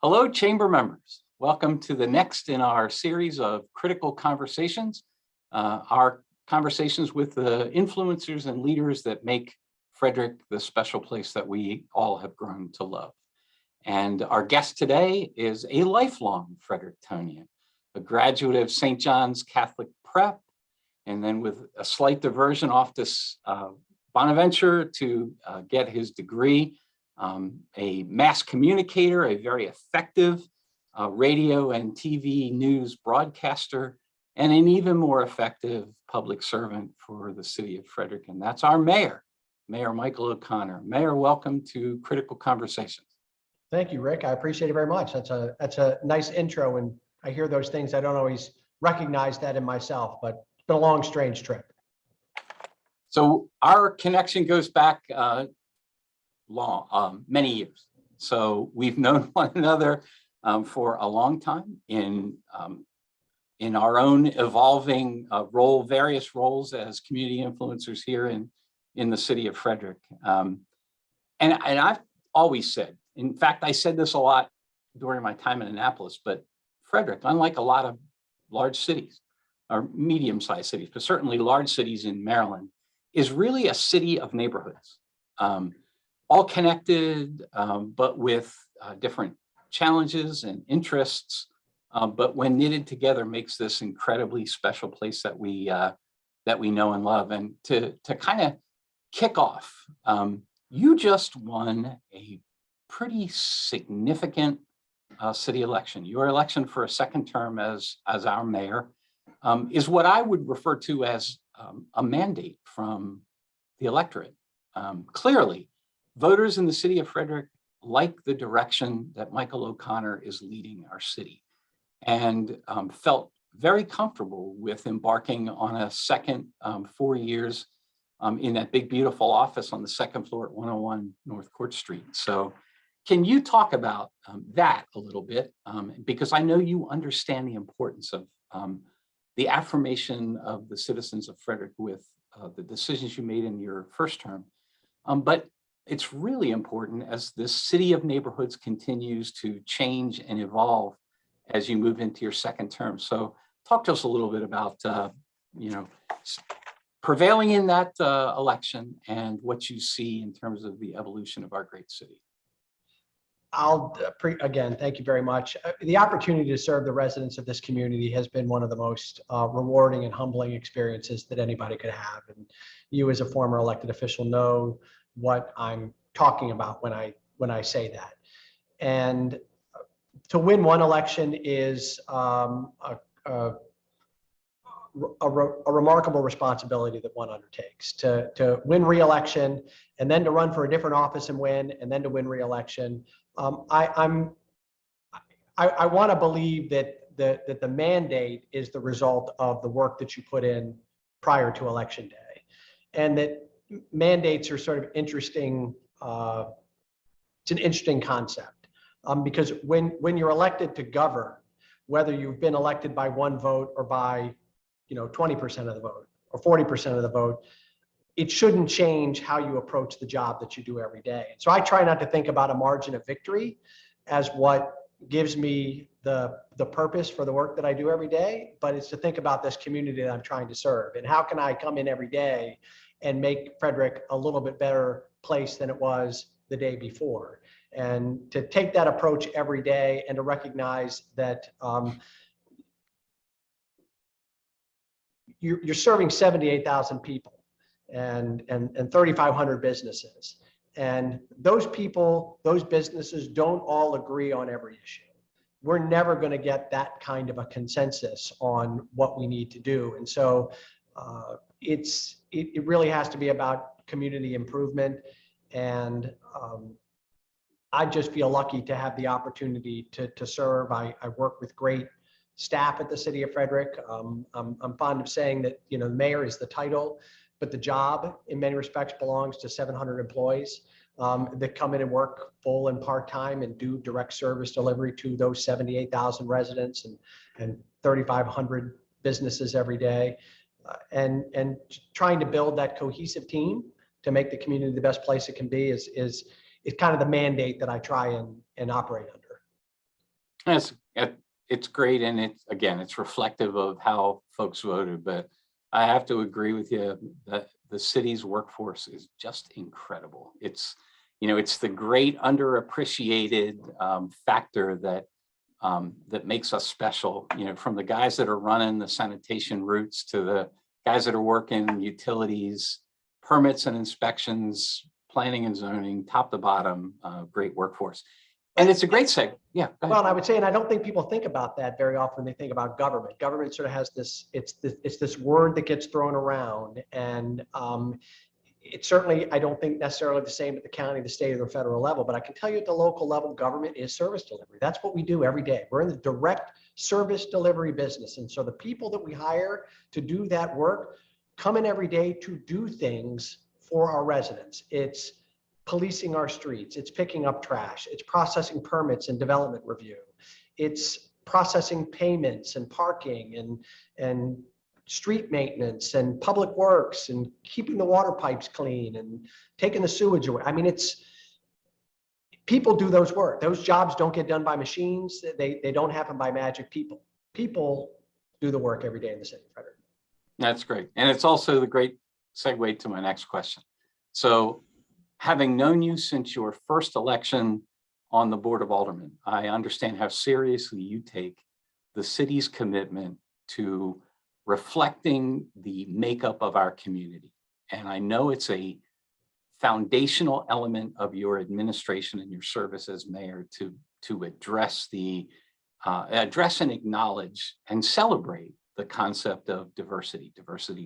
Hello, Chamber members. Welcome to the next in our series of critical conversations, our conversations with the influencers and leaders that make Frederick the special place that we all have grown to love. And our guest today is a lifelong Fredericktonian, a graduate of St. John's Catholic Prep, and then with a slight diversion off to Bonaventure to get his degree. A mass communicator, a very effective radio and TV news broadcaster, and an even more effective public servant for the city of Frederick. And that's our mayor, Mayor Michael O'Connor. Mayor, welcome to Critical Conversations. Thank you, Rick. I appreciate it very much. That's a nice intro, and I hear those things. I don't always recognize that in myself, but it's been a long, strange trip. So our connection goes back many years. So we've known one another for a long time in our own evolving various roles as community influencers here in the city of Frederick. And I've always said, in fact, I said this a lot during my time in Annapolis, but Frederick, unlike a lot of large cities or medium-sized cities, but certainly large cities in Maryland, is really a city of neighborhoods. All connected, but with different challenges and interests, but when knitted together makes this incredibly special place that we know and love. And to kind of kick off, you just won a pretty significant city election. Your election for a second term as our mayor is what I would refer to as a mandate from the electorate. Clearly, voters in the city of Frederick like the direction that Michael O'Connor is leading our city, and felt very comfortable with embarking on a second 4 years in that big, beautiful office on the second floor at 101 North Court Street. So can you talk about that a little bit? Because I know you understand the importance of the affirmation of the citizens of Frederick with the decisions you made in your first term. But it's really important as this city of neighborhoods continues to change and evolve as you move into your second term. So talk to us a little bit about, prevailing in that election and what you see in terms of the evolution of our great city. Again, thank you very much. The opportunity to serve the residents of this community has been one of the most rewarding and humbling experiences that anybody could have. And you as a former elected official know what I'm talking about when I say that. And to win one election is a remarkable responsibility that one undertakes. To win re-election and then to run for a different office and win, and then to win re-election. I want to believe that the mandate is the result of the work that you put in prior to election day, and that mandates are sort of interesting. It's an interesting concept because when you're elected to govern, whether you've been elected by one vote or by 20% of the vote or 40% of the vote, it shouldn't change how you approach the job that you do every day. So I try not to think about a margin of victory as what gives me the purpose for the work that I do every day, but it's to think about this community that I'm trying to serve and how can I come in every day and make Frederick a little bit better place than it was the day before. And to take that approach every day and to recognize that you're serving 78,000 people and 3,500 businesses. And those people, those businesses don't all agree on every issue. We're never going to get that kind of a consensus on what we need to do. And so it really has to be about community improvement. And I just feel lucky to have the opportunity to serve. I work with great staff at the city of Frederick. I'm fond of saying that the mayor is the title, but the job in many respects belongs to 700 employees that come in and work full and part-time and do direct service delivery to those 78,000 residents and 3,500 businesses every day. And trying to build that cohesive team to make the community the best place it can be is kind of the mandate that I try and operate under. That's, it's great. And it's, again, it's reflective of how folks voted, but I have to agree with you that the city's workforce is just incredible. It's, it's the great underappreciated factor that that makes us special, from the guys that are running the sanitation routes to the guys that are working utilities, permits and inspections, planning and zoning, top to bottom, great workforce. And it's a great segue. Yeah. Go ahead. Well, I would say, and I don't think people think about that very often. They think about government. Government sort of has this, it's this word that gets thrown around. And it's certainly, I don't think necessarily the same at the county, the state, or the federal level, but I can tell you at the local level, government is service delivery. That's what we do every day. We're in the direct service delivery business. And so the people that we hire to do that work come in every day to do things for our residents. It's policing our streets, it's picking up trash, it's processing permits and development review, it's processing payments and parking and street maintenance and public works and keeping the water pipes clean and taking the sewage away. I mean, it's people do those work. Those jobs don't get done by machines. They don't happen by magic. People do the work every day in the city of Frederick. That's great. And it's also the great segue to my next question. So having known you since your first election on the Board of Aldermen, I understand how seriously you take the city's commitment to reflecting the makeup of our community. And I know it's a foundational element of your administration and your service as mayor to address and acknowledge and celebrate the concept of diversity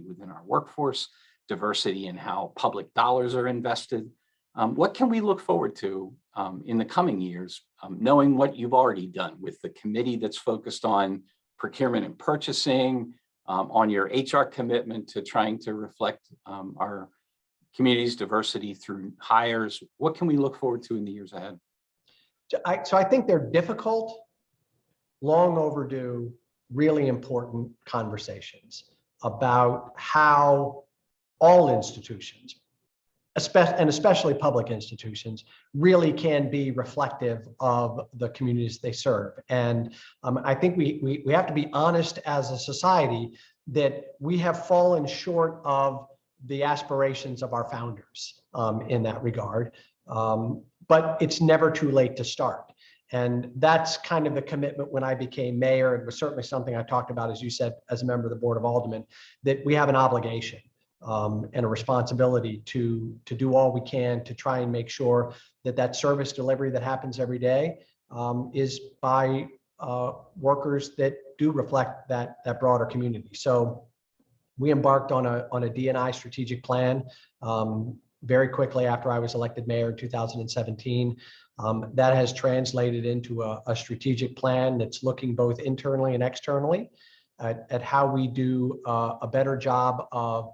within our workforce, diversity in how public dollars are invested. What can we look forward to in the coming years, knowing what you've already done with the committee that's focused on procurement and purchasing, on your HR commitment to trying to reflect our community's diversity through hires? What can we look forward to in the years ahead? So I think they're difficult, long overdue, really important conversations about how all institutions, especially public institutions, really can be reflective of the communities they serve. And I think we have to be honest as a society that we have fallen short of the aspirations of our founders in that regard. But it's never too late to start. And that's kind of the commitment when I became mayor. It was certainly something I talked about, as you said, as a member of the Board of Aldermen, that we have an obligation and a responsibility to do all we can to try and make sure that that service delivery that happens every day is by workers that do reflect that broader community. So we embarked on a D&I strategic plan very quickly after I was elected mayor in 2017. That has translated into a strategic plan that's looking both internally and externally at how we do a better job of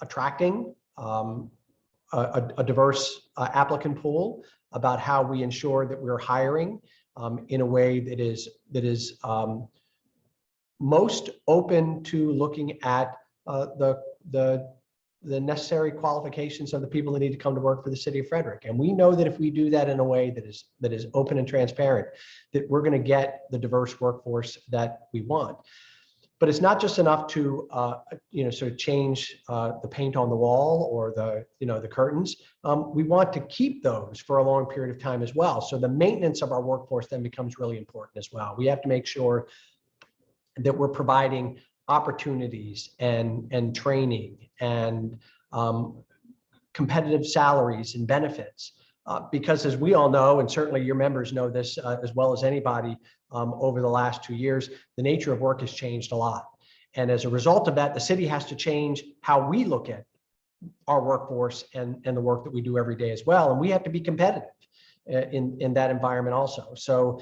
attracting a diverse applicant pool, about how we ensure that we're hiring in a way that is most open to looking at the necessary qualifications of the people that need to come to work for the city of Frederick. And we know that if we do that in a way that is open and transparent, that we're going to get the diverse workforce that we want. But it's not just enough to sort of change the paint on the wall or the curtains. We want to keep those for a long period of time as well. So the maintenance of our workforce then becomes really important as well. We have to make sure that we're providing opportunities and training and competitive salaries and benefits. Because as we all know, and certainly your members know this as well as anybody, over the last 2 years, the nature of work has changed a lot. And as a result of that, the city has to change how we look at our workforce and the work that we do every day as well. And we have to be competitive in that environment also. So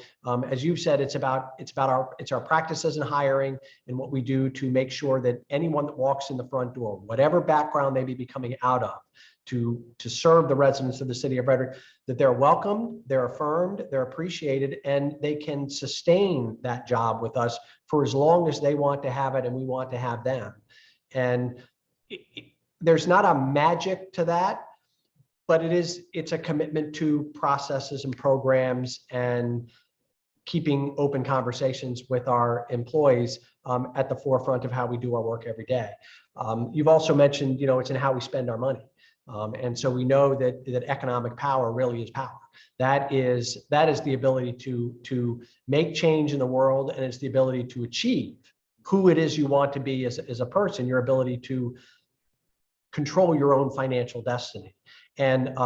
as you've said, it's our practices in hiring and what we do to make sure that anyone that walks in the front door, whatever background they may be coming out of, to serve the residents of the city of Frederick, that they're welcomed, they're affirmed, they're appreciated, and they can sustain that job with us for as long as they want to have it and we want to have them. And there's not a magic to that, but it's a commitment to processes and programs and keeping open conversations with our employees at the forefront of how we do our work every day. You've also mentioned, it's in how we spend our money. And so we know that economic power really is power. That is the ability to make change in the world, and it's the ability to achieve who it is you want to be as a person, your ability to control your own financial destiny. And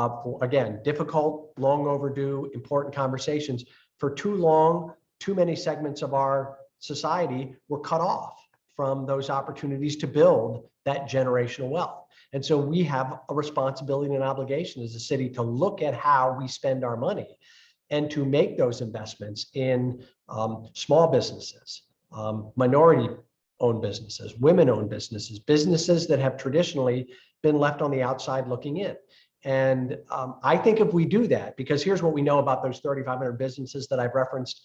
again, difficult, long overdue, important conversations. For too long, too many segments of our society were cut off from those opportunities to build that generational wealth. And so we have a responsibility and an obligation as a city to look at how we spend our money and to make those investments in small businesses, minority-owned businesses, women-owned businesses, businesses that have traditionally been left on the outside looking in. And I think if we do that, because here's what we know about those 3,500 businesses that I've referenced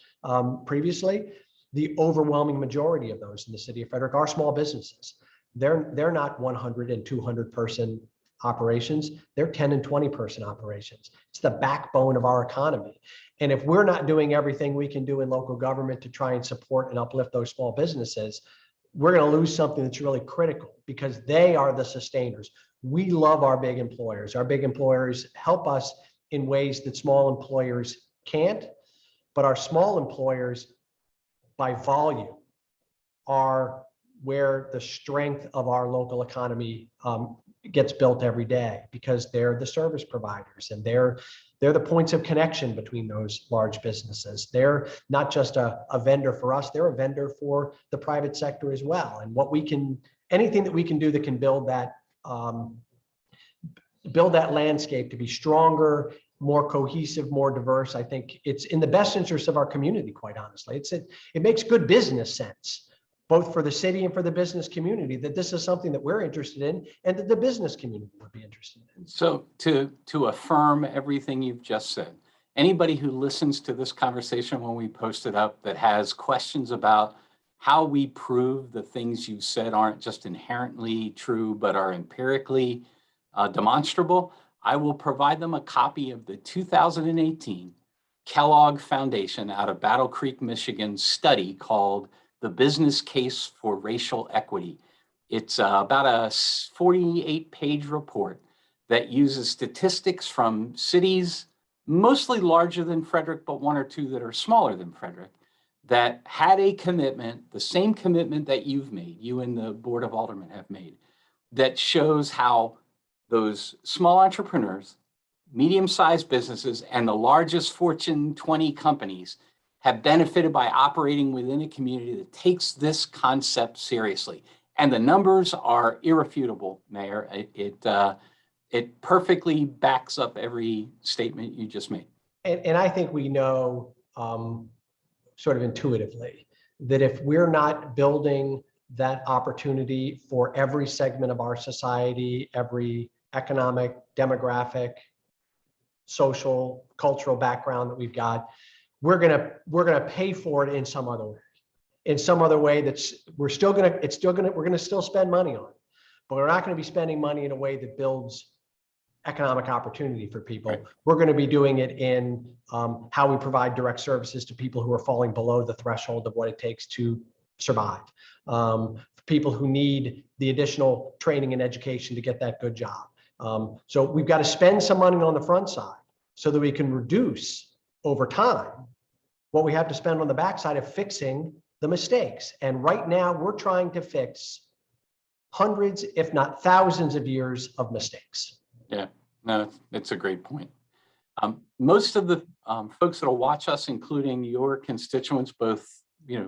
previously, the overwhelming majority of those in the city of Frederick are small businesses. They're not 100 and 200 person operations. They're 10 and 20 person operations. It's the backbone of our economy. And if we're not doing everything we can do in local government to try and support and uplift those small businesses, we're going to lose something that's really critical, because they are the sustainers. We love our big employers. Our big employers help us in ways that small employers can't, but our small employers by volume are where the strength of our local economy gets built every day, because they're the service providers and they're the points of connection between those large businesses. They're not just a vendor for us, they're a vendor for the private sector as well. And anything that we can do that can build that landscape to be stronger, more cohesive, more diverse, I think it's in the best interest of our community, quite honestly. It makes good business sense, both for the city and for the business community, that this is something that we're interested in and that the business community would be interested in. So to affirm everything you've just said, anybody who listens to this conversation when we post it up that has questions about how we prove the things you said aren't just inherently true, but are empirically demonstrable, I will provide them a copy of the 2018 Kellogg Foundation out of Battle Creek, Michigan study called The Business Case for Racial Equity. It's about a 48-page report that uses statistics from cities, mostly larger than Frederick, but one or two that are smaller than Frederick, that had a commitment, the same commitment that you've made, you and the Board of Aldermen have made, that shows how those small entrepreneurs, medium-sized businesses, and the largest Fortune 20 companies have benefited by operating within a community that takes this concept seriously. And the numbers are irrefutable, Mayor. It perfectly backs up every statement you just made. And I think we know sort of intuitively that if we're not building that opportunity for every segment of our society, every economic, demographic, social, cultural background that we've got, we're gonna pay for it in some other way. In some other way we're gonna still spend money on, but we're not gonna be spending money in a way that builds economic opportunity for people. Right. We're going to be doing it in how we provide direct services to people who are falling below the threshold of what it takes to survive. People who need the additional training and education to get that good job. So we've got to spend some money on the front side so that we can reduce over time what we have to spend on the backside of fixing the mistakes. And right now we're trying to fix hundreds, if not thousands of years of mistakes. Yeah, no, it's a great point. Most of the folks that will watch us, including your constituents, both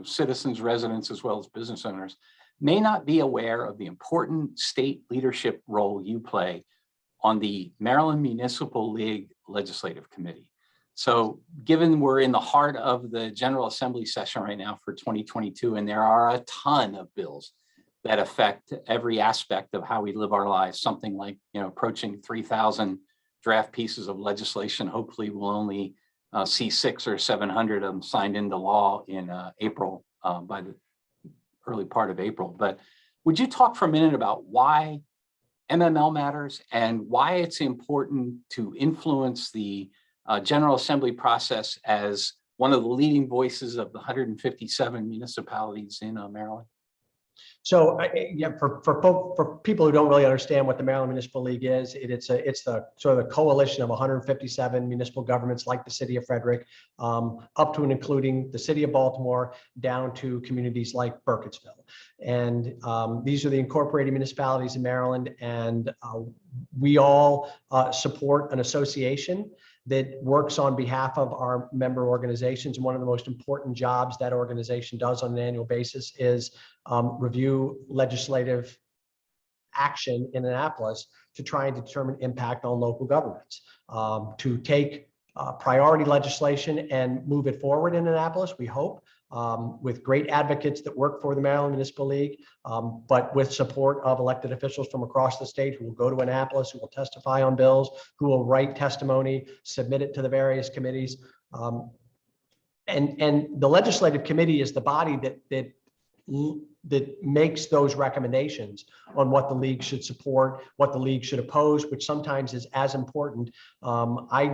citizens, residents, as well as business owners, may not be aware of the important state leadership role you play on the Maryland Municipal League Legislative Committee. So given we're in the heart of the General Assembly session right now for 2022, and there are a ton of bills that affect every aspect of how we live our lives, something like approaching 3,000 draft pieces of legislation. Hopefully we'll only see 600 or 700 of them signed into law in April, by the early part of April. But would you talk for a minute about why MML matters and why it's important to influence the General Assembly process as one of the leading voices of the 157 municipalities in Maryland? So yeah, for people who don't really understand what the Maryland Municipal League is, it's the sort of the coalition of 157 municipal governments like the City of Frederick, up to and including the City of Baltimore, down to communities like Burkittsville. And these are the incorporated municipalities in Maryland, and we all support an association that works on behalf of our member organizations. And one of the most important jobs that organization does on an annual basis is review legislative action in Annapolis to try and determine impact on local governments, to take priority legislation and move it forward in Annapolis, we hope, with great advocates that work for the Maryland Municipal League, but with support of elected officials from across the state who will go to Annapolis, who will testify on bills, who will write testimony, submit it to the various committees. And the legislative committee is the body that makes those recommendations on what the league should support, what the league should oppose, which sometimes is as important. I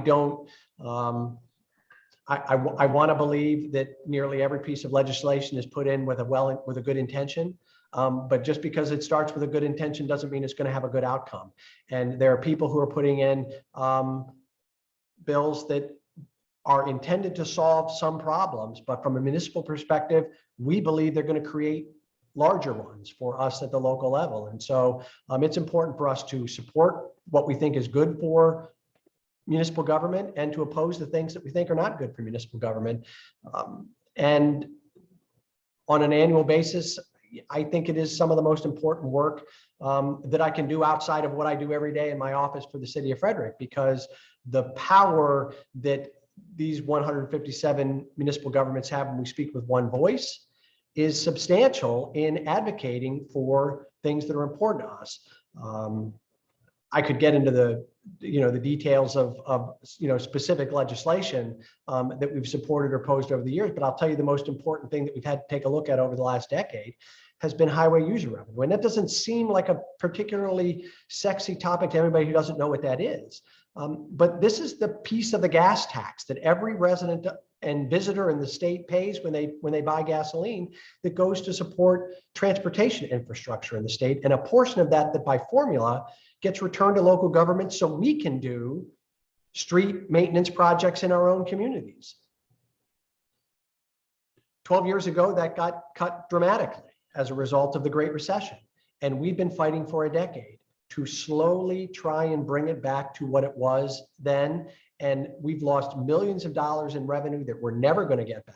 want to believe that nearly every piece of legislation is put in with a good intention. But just because it starts with a good intention doesn't mean it's going to have a good outcome. And there are people who are putting in bills that are intended to solve some problems, but from a municipal perspective, we believe they're going to create larger ones for us at the local level. And so it's important for us to support what we think is good for municipal government and to oppose the things that we think are not good for municipal government. And on an annual basis, I think it is some of the most important work that I can do outside of what I do every day in my office for the City of Frederick, because the power that these 157 municipal governments have when we speak with one voice is substantial in advocating for things that are important to us. I could get into the details of specific legislation that we've supported or opposed over the years, but I'll tell you the most important thing that we've had to take a look at over the last decade has been highway user revenue. And that doesn't seem like a particularly sexy topic to anybody who doesn't know what that is. But this is the piece of the gas tax that every resident and visitor in the state pays when they buy gasoline that goes to support transportation infrastructure in the state. And a portion of that by formula gets returned to local government so we can do street maintenance projects in our own communities. 12 years ago, that got cut dramatically as a result of the Great Recession. And we've been fighting for a decade to slowly try and bring it back to what it was then. And we've lost millions of dollars in revenue that we're never going to get back.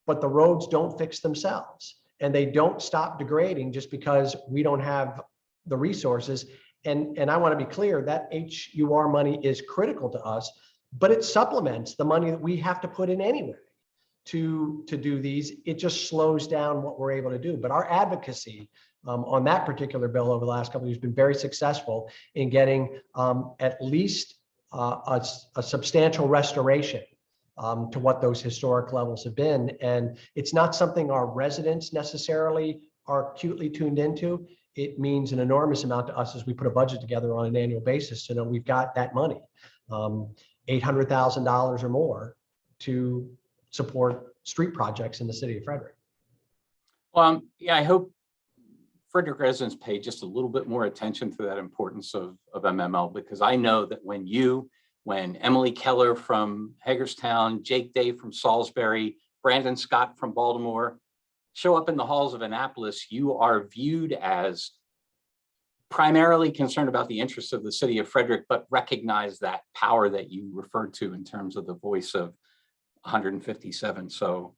But the roads don't fix themselves, and they don't stop degrading just because we don't have the resources. And I want to be clear that HUR money is critical to us, but it supplements the money that we have to put in anyway to do these. It just slows down what we're able to do. But our advocacy on that particular bill over the last couple of years has been very successful in getting at least a substantial restoration to what those historic levels have been. And it's not something our residents necessarily are acutely tuned into. It means an enormous amount to us as we put a budget together on an annual basis to know we've got that money, $800,000 or more to support street projects in the City of Frederick. Well, yeah, I hope Frederick residents pay just a little bit more attention to that importance of MML, because I know that when Emily Keller from Hagerstown, Jake Day from Salisbury, Brandon Scott from Baltimore show up in the halls of Annapolis, you are viewed as primarily concerned about the interests of the City of Frederick, but recognize that power that you referred to in terms of the voice of 157. So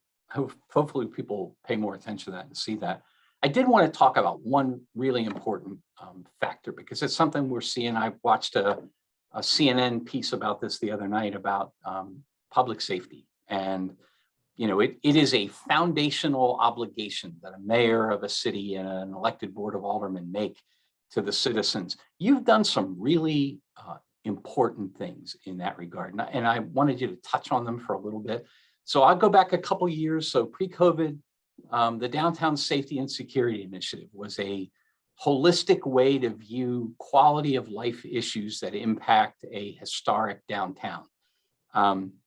hopefully people pay more attention to that and see that. I did want to talk about one really important factor, because it's something we're seeing. I watched a CNN piece about this the other night about public safety. And, it is a foundational obligation that a mayor of a city and an elected board of aldermen make to the citizens. You've done some really important things in that regard. And I wanted you to touch on them for a little bit. So I'll go back a couple of years. So pre-COVID, the Downtown Safety and Security Initiative was a holistic way to view quality of life issues that impact a historic downtown.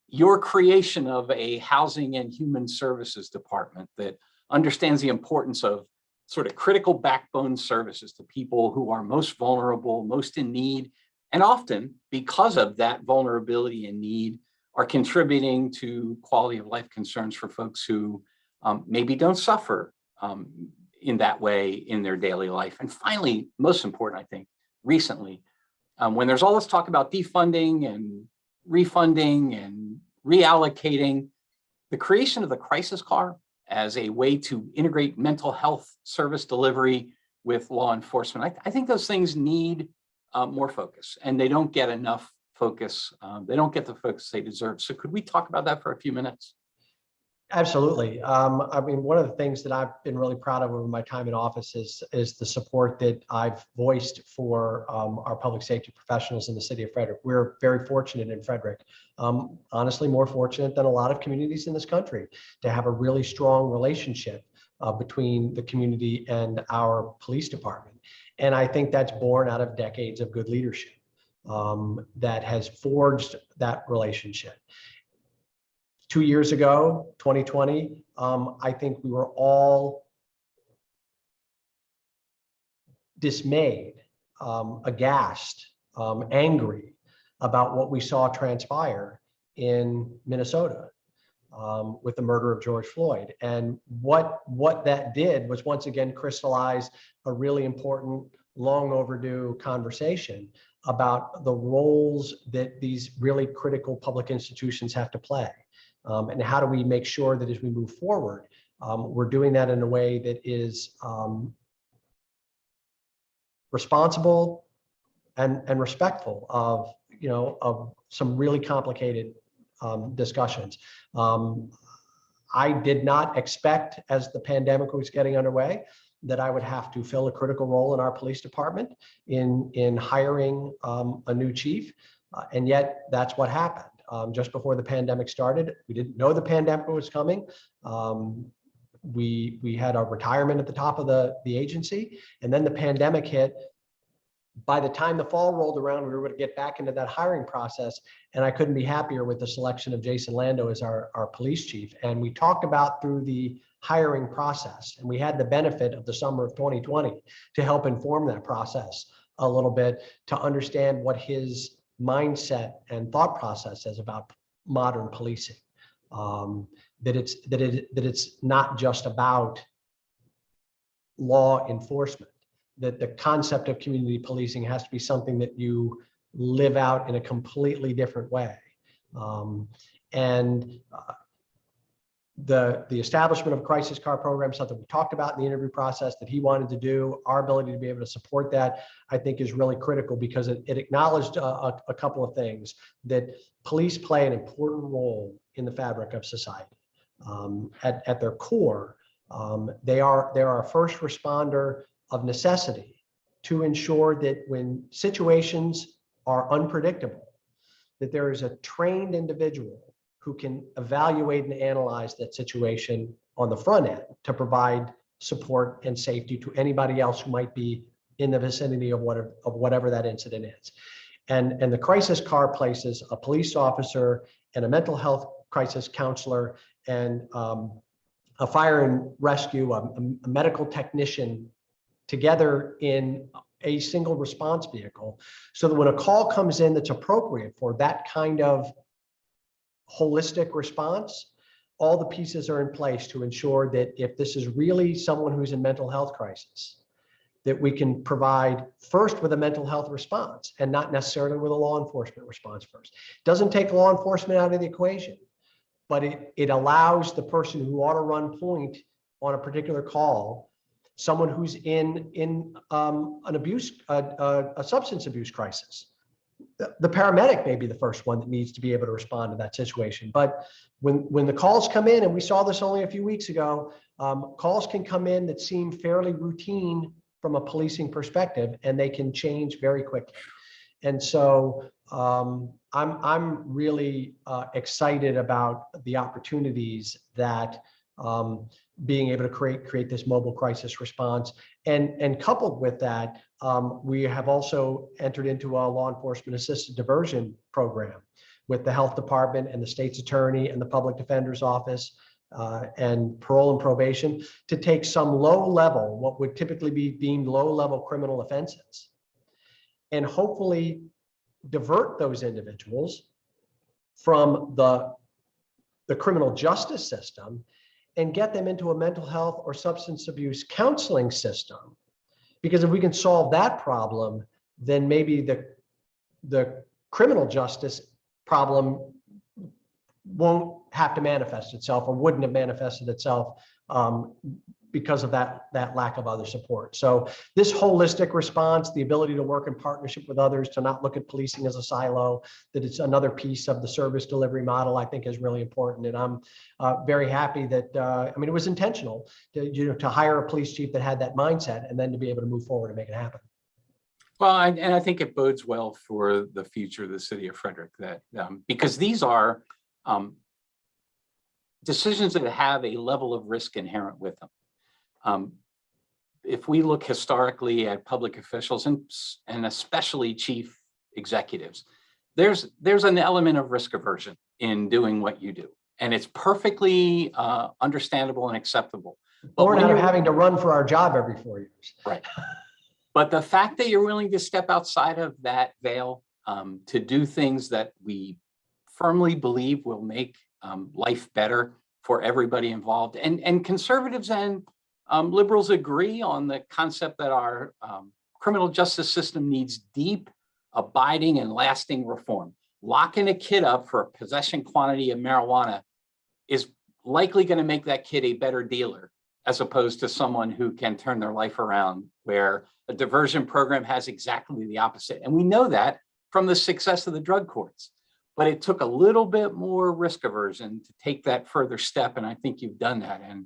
your creation of a housing and human services department that understands the importance of sort of critical backbone services to people who are most vulnerable, most in need, and often because of that vulnerability and need are contributing to quality of life concerns for folks who maybe don't suffer in that way in their daily life. And finally, most important, I think, recently, when there's all this talk about defunding and refunding and reallocating, the creation of the crisis car as a way to integrate mental health service delivery with law enforcement, I think those things need more focus, and they don't get enough focus. They don't get the focus they deserve. So could we talk about that for a few minutes? Absolutely. I mean, one of the things that I've been really proud of over my time in office is the support that I've voiced for our public safety professionals in the city of Frederick. We're very fortunate in Frederick, honestly, more fortunate than a lot of communities in this country, to have a really strong relationship between the community and our police department. And I think that's born out of decades of good leadership that has forged that relationship. 2 years ago, 2020, I think we were all dismayed, aghast, angry about what we saw transpire in Minnesota with the murder of George Floyd. And what that did was once again crystallize a really important, long overdue conversation about the roles that these really critical public institutions have to play. And how do we make sure that as we move forward, we're doing that in a way that is responsible and respectful of, of some really complicated discussions. I did not expect, as the pandemic was getting underway, that I would have to fill a critical role in our police department in hiring a new chief, and yet that's what happened. Just before the pandemic started, we didn't know the pandemic was coming. We had a retirement at the top of the agency, and then the pandemic hit. By the time the fall rolled around, we were going to get back into that hiring process, and I couldn't be happier with the selection of Jason Lando as our police chief. And we talked about through the hiring process, and we had the benefit of the summer of 2020 to help inform that process a little bit, to understand what his mindset and thought process is about modern policing. That it's not just about law enforcement, that the concept of community policing has to be something that you live out in a completely different way. The establishment of a crisis car program, something we talked about in the interview process that he wanted to do, our ability to be able to support that, I think is really critical, because it acknowledged a couple of things: that police play an important role in the fabric of society. At their core, they are a first responder of necessity to ensure that when situations are unpredictable, that there is a trained individual who can evaluate and analyze that situation on the front end to provide support and safety to anybody else who might be in the vicinity of whatever that incident is. And the crisis car places a police officer and a mental health crisis counselor and a fire and rescue, a medical technician together in a single response vehicle, so that when a call comes in that's appropriate for that kind of holistic response, all the pieces are in place to ensure that if this is really someone who's in mental health crisis, that we can provide first with a mental health response and not necessarily with a law enforcement response first. It doesn't take law enforcement out of the equation, but it allows the person who ought to run point on a particular call, someone who's in a substance abuse crisis. The paramedic may be the first one that needs to be able to respond to that situation. But when the calls come in, and we saw this only a few weeks ago, calls can come in that seem fairly routine from a policing perspective, and they can change very quickly. And so I'm really excited about the opportunities that being able to create this mobile crisis response, and coupled with that, We have also entered into a law enforcement assisted diversion program with the health department and the state's attorney and the public defender's office and parole and probation to take some low level, what would typically be deemed low level criminal offenses, and hopefully divert those individuals from the criminal justice system and get them into a mental health or substance abuse counseling system. Because if we can solve that problem, then maybe the criminal justice problem won't have to manifest itself, or wouldn't have manifested itself because of that lack of other support. So this holistic response, the ability to work in partnership with others, to not look at policing as a silo, that it's another piece of the service delivery model, I think is really important. And I'm very happy that, I mean, it was intentional to hire a police chief that had that mindset, and then to be able to move forward and make it happen. Well, and I think it bodes well for the future of the city of Frederick, that because these are decisions that have a level of risk inherent with them. If we look historically at public officials and especially chief executives, there's an element of risk aversion in doing what you do, and it's perfectly understandable and acceptable. Born out of having to run for our job every 4 years. Right. But the fact that you're willing to step outside of that veil to do things that we firmly believe will make life better for everybody involved, and conservatives and liberals agree on the concept that our criminal justice system needs deep, abiding, and lasting reform. Locking a kid up for a possession quantity of marijuana is likely going to make that kid a better dealer, as opposed to someone who can turn their life around, where a diversion program has exactly the opposite. And we know that from the success of the drug courts. But it took a little bit more risk aversion to take that further step, and I think you've done that. And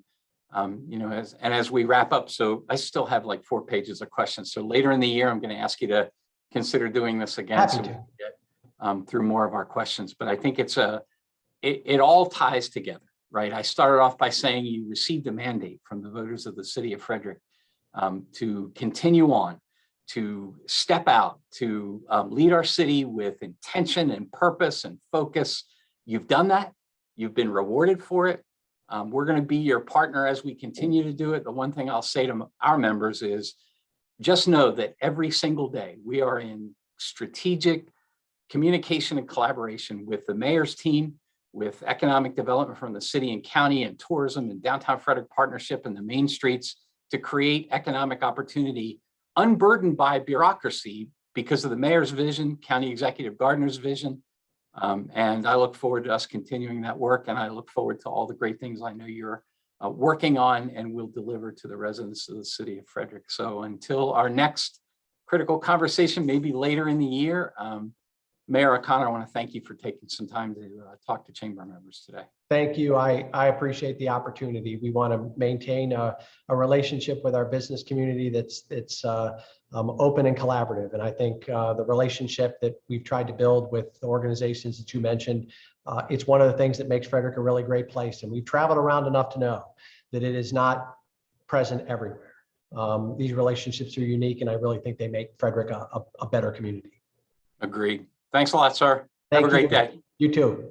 you know, as we wrap up, so I still have like 4 pages of questions. So later in the year, I'm going to ask you to consider doing this again, Happy so to. we can get through more of our questions. But I think it all ties together, right? I started off by saying you received a mandate from the voters of the city of Frederick to continue on, to step out, to lead our city with intention and purpose and focus. You've done that. You've been rewarded for it. We're going to be your partner as we continue to do it. The one thing I'll say to our members is just know that every single day we are in strategic communication and collaboration with the mayor's team, with economic development from the city and county, and tourism and downtown Frederick partnership and the main streets, to create economic opportunity unburdened by bureaucracy because of the mayor's vision, County Executive Gardner's vision. And I look forward to us continuing that work. And I look forward to all the great things I know you're working on and will deliver to the residents of the city of Frederick. So until our next critical conversation, maybe later in the year, Mayor O'Connor, I want to thank you for taking some time to talk to chamber members today. Thank you. I appreciate the opportunity. We want to maintain a relationship with our business community that's open and collaborative. And I think the relationship that we've tried to build with the organizations that you mentioned, it's one of the things that makes Frederick a really great place. And we've traveled around enough to know that it is not present everywhere. These relationships are unique, and I really think they make Frederick a better community. Agreed. Thanks a lot, sir. Thank Have a great you. day. You too.